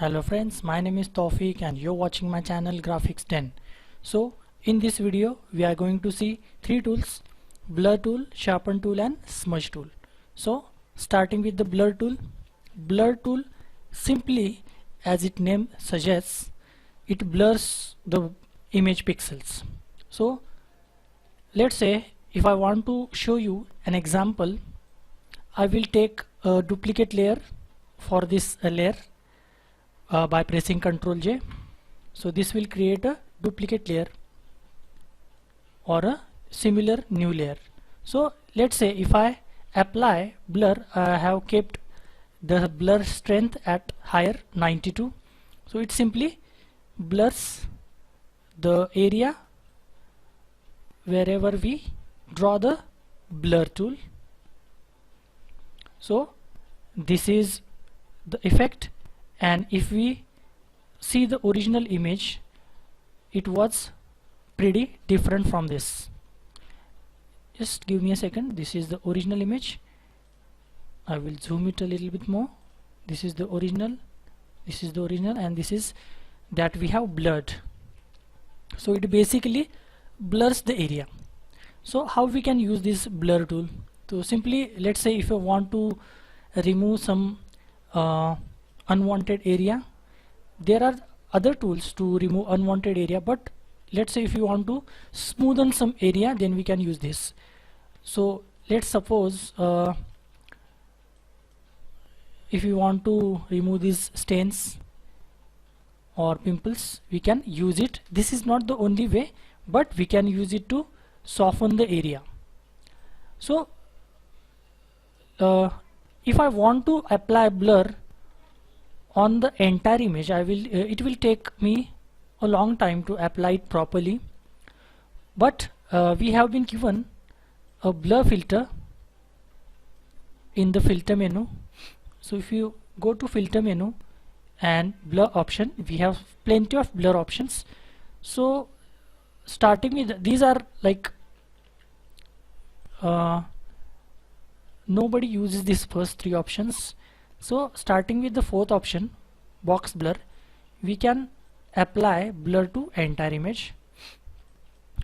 Hello friends, my name is Tawfiq and you're watching my channel Graphics 10. So in this video we are going to see three tools: blur tool, sharpen tool and smudge tool. So starting with the blur tool. Blur tool, simply as its name suggests, it blurs the image pixels. So let's say if I want to show you an example, I will take a duplicate layer for this layer by pressing Ctrl J. So this will create a duplicate layer or a similar new layer. So let's say if I apply blur, I have kept the blur strength at higher 92. So it simply blurs the area wherever we draw the blur tool. So this is the effect, and if we see the original image, it was pretty different from this. Just give me a second. This is the original image. I will zoom it a little bit more. This is the original, this is the original, and this is that we have blurred. So it basically blurs the area. So how we can use this blur tool? So simply, let's say if you want to remove some unwanted area, there are other tools to remove unwanted area, but let's say if you want to smoothen some area, then we can use this. So let's suppose if you want to remove these stains or pimples, we can use it. This is not the only way, but we can use it to soften the area. So if I want to apply blur on the entire image, it will take me a long time to apply it properly, but we have been given a blur filter in the filter menu. So if you go to filter menu and blur option, we have plenty of blur options. So starting with these are like nobody uses these first three options. So starting with the fourth option, box blur, we can apply blur to entire image.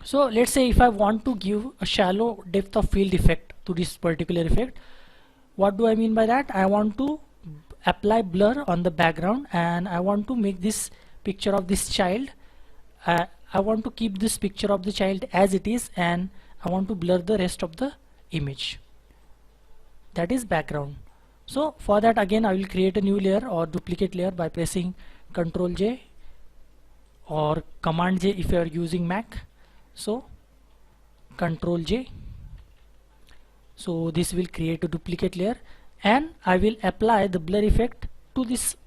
So let's say if I want to give a shallow depth of field effect to this particular effect, what do I mean by that? I want to apply blur on the background, and I want to make this picture of this child, I want to keep this picture of the child as it is, and I want to blur the rest of the image, that is background. So for that, again I will create a new layer or duplicate layer by pressing Ctrl J or Command J if you are using Mac. So Ctrl J. So this will create a duplicate layer, and I will apply the blur effect to this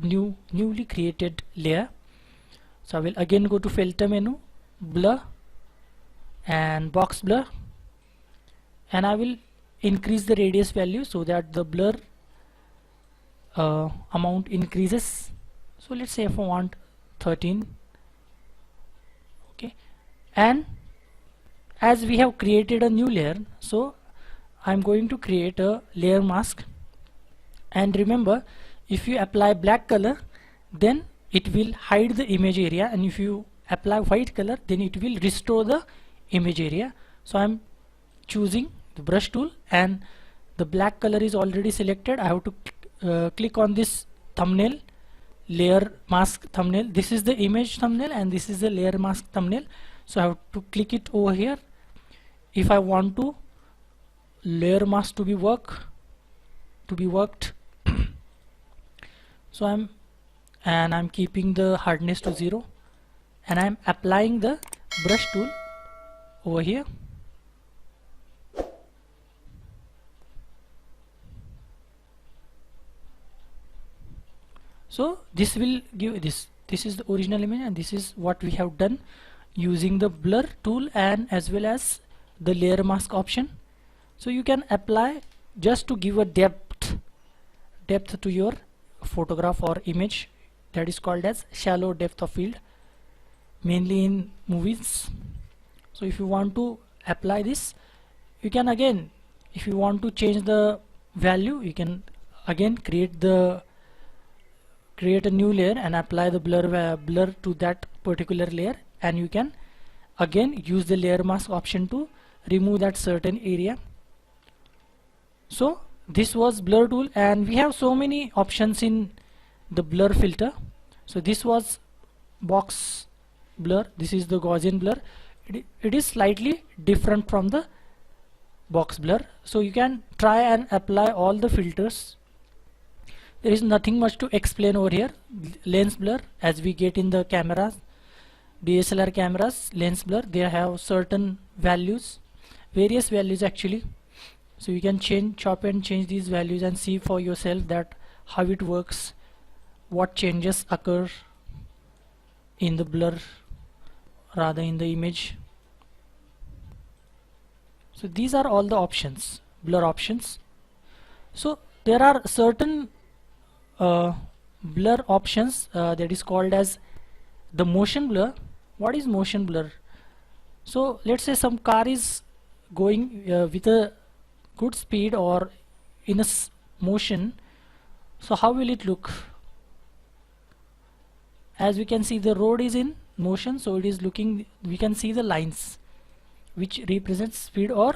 newly created layer. So I will again go to filter menu, blur and box blur, and I will increase the radius value so that the blur amount increases. So let's say if I want 13, okay, and as we have created a new layer, so I'm going to create a layer mask. And remember, if you apply black color, then it will hide the image area, and if you apply white color, then it will restore the image area. So I'm choosing the brush tool, and the black color is already selected. I have to click on this thumbnail, layer mask thumbnail. This is the image thumbnail and this is the layer mask thumbnail. So I have to click it over here. If I want to layer mask to be worked, so I'm keeping the hardness to 0, and I'm applying the brush tool over here. So this will give this is the original image, and this is what we have done using the blur tool and as well as the layer mask option. So you can apply just to give a depth to your photograph or image. That is called as shallow depth of field, mainly in movies. So if you want to apply this, you can again, if you want to change the value, you can again create the create a new layer and apply the blur to that particular layer, and you can again use the layer mask option to remove that certain area. So this was blur tool, and we have so many options in the blur filter. So this was box blur, this is the Gaussian blur. It is slightly different from the box blur, so you can try and apply all the filters. There is nothing much to explain over here. Lens blur, as we get in the cameras, DSLR cameras, lens blur, they have certain values, various values actually. So you can chop and change these values and see for yourself that how it works, what changes occur in the blur, rather in the image. So these are all the options, blur options. So there are certain blur options that is called as the motion blur. What is motion blur? So let's say some car is going with a good speed or in a motion. So how will it look? As we can see, the road is in motion, so it is looking, we can see the lines which represents speed, or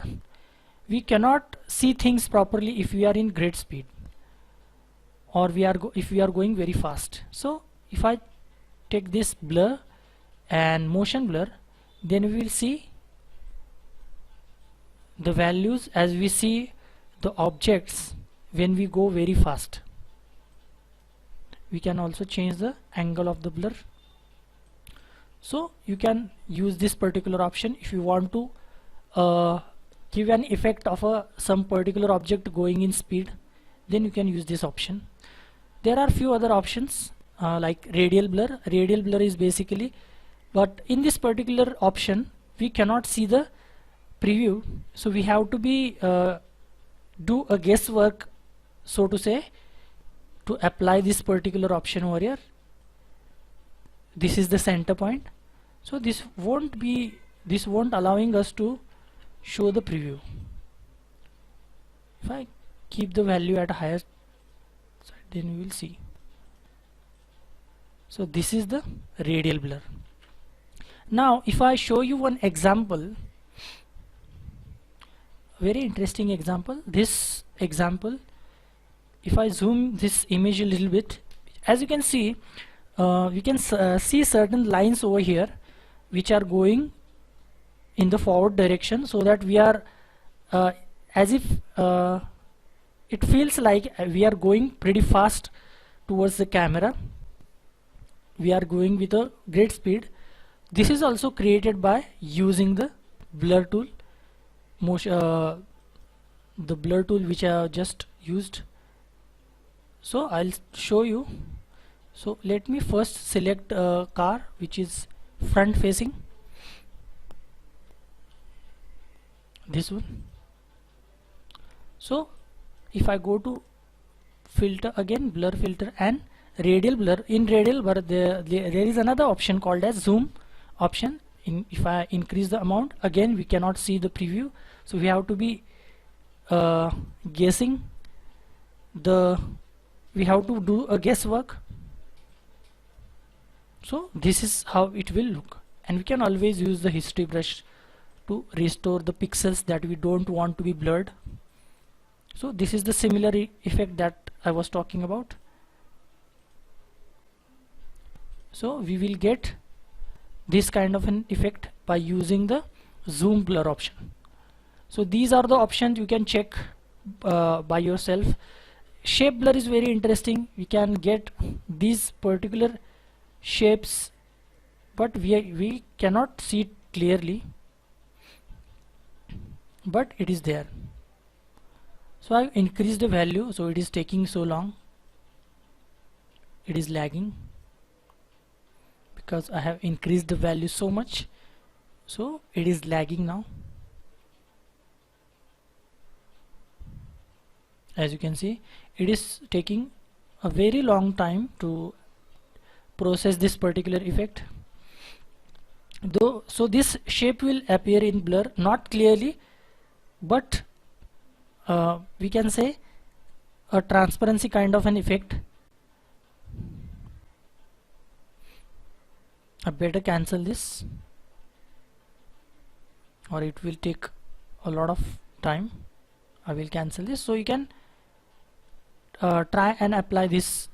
we cannot see things properly if we are in great speed, or if we are going very fast. So if I take this blur and motion blur, then we will see the values as we see the objects when we go very fast. We can also change the angle of the blur. So you can use this particular option if you want to give an effect of some particular object going in speed, then you can use this option. There are few other options like radial blur. Radial blur is basically, but in this particular option we cannot see the preview, so we have to be do a guesswork, so to say, to apply this particular option over here. This is the center point, so this won't allowing us to show the preview. If I keep the value at a higher side, then we will see. So this is the radial blur. Now if I show you one example, very interesting example. This example, if I zoom this image a little bit, as you can see, we can see certain lines over here which are going in the forward direction, so that we are as if it feels like we are going pretty fast towards the camera. We are going with a great speed. This is also created by using the blur tool, the blur tool which I have just used. So I'll show you. So let me first select a car which is front facing, this one. So if I go to filter again, blur filter and radial blur, in radial blur there is another option called as zoom option. If I increase the amount, again we cannot see the preview, so we have to be guessing we have to do a guesswork. So this is how it will look, and we can always use the history brush to restore the pixels that we don't want to be blurred. So this is the similar effect that I was talking about. So we will get this kind of an effect by using the zoom blur option. So these are the options you can check by yourself. Shape blur is very interesting. We can get these particular shapes, but we cannot see it clearly, but it is there. So I increased the value, so it is taking so long. It is lagging because I have increased the value so much, so it is lagging now. As you can see, it is taking a very long time to process this particular effect. So this shape will appear in blur, not clearly, but we can say a transparency kind of an effect. I better cancel this, or it will take a lot of time. I will cancel this. So you can try and apply this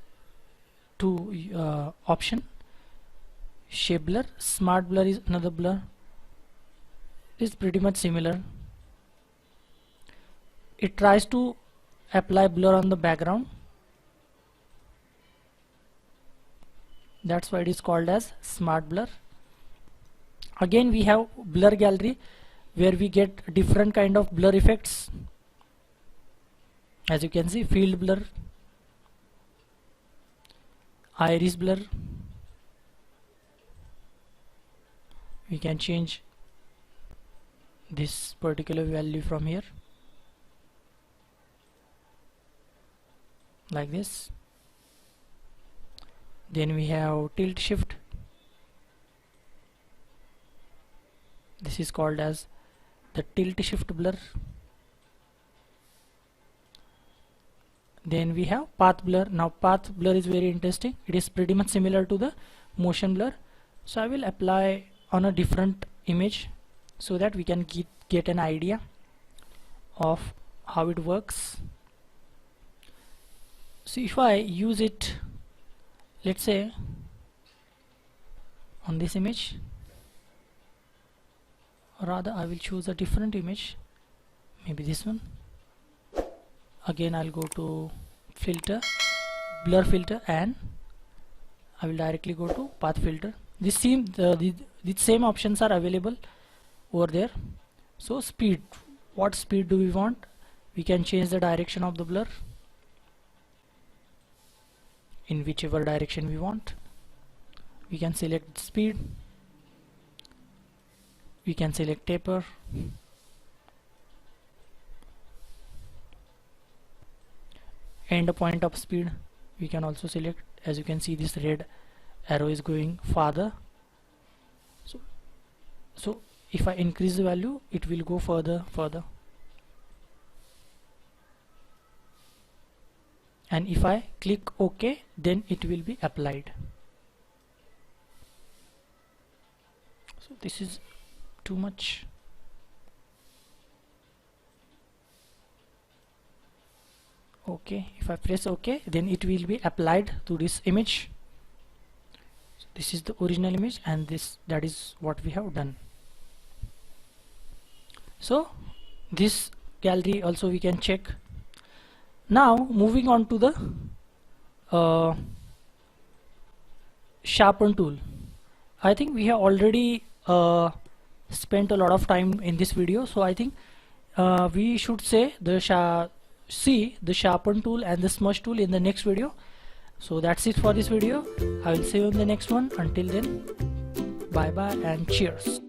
to option. Shape blur, smart blur is another blur. It's pretty much similar. It tries to apply blur on the background. That's why it is called as smart blur. Again, we have blur gallery, where we get different kind of blur effects. As you can see, field blur, iris blur. We can change this particular value from here, like this. Then we have tilt shift. This is called as the tilt shift blur. Then we have path blur. Now path blur is very interesting. It is pretty much similar to the motion blur. So I will apply on a different image so that we can get an idea of how it works. So if I use it, let's say on this image, or rather I will choose a different image, maybe this one. Again I'll go to filter, blur filter, and I will directly go to path filter. The same options are available over there. So speed, what speed do we want? We can change the direction of the blur in whichever direction we want. We can select speed, we can select taper, end point of speed we can also select. As you can see, this red arrow is going farther. So if I increase the value, it will go further. And if I click OK, then it will be applied. So this is too much. OK, if I press OK, then it will be applied to this image. So this is the original image, and that is what we have done. So this gallery also we can check. Now moving on to the sharpen tool. I think we have already spent a lot of time in this video, so I think we should see the sharpen tool and the smudge tool in the next video. So that's it for this video. I will see you in the next one. Until then, bye bye and cheers.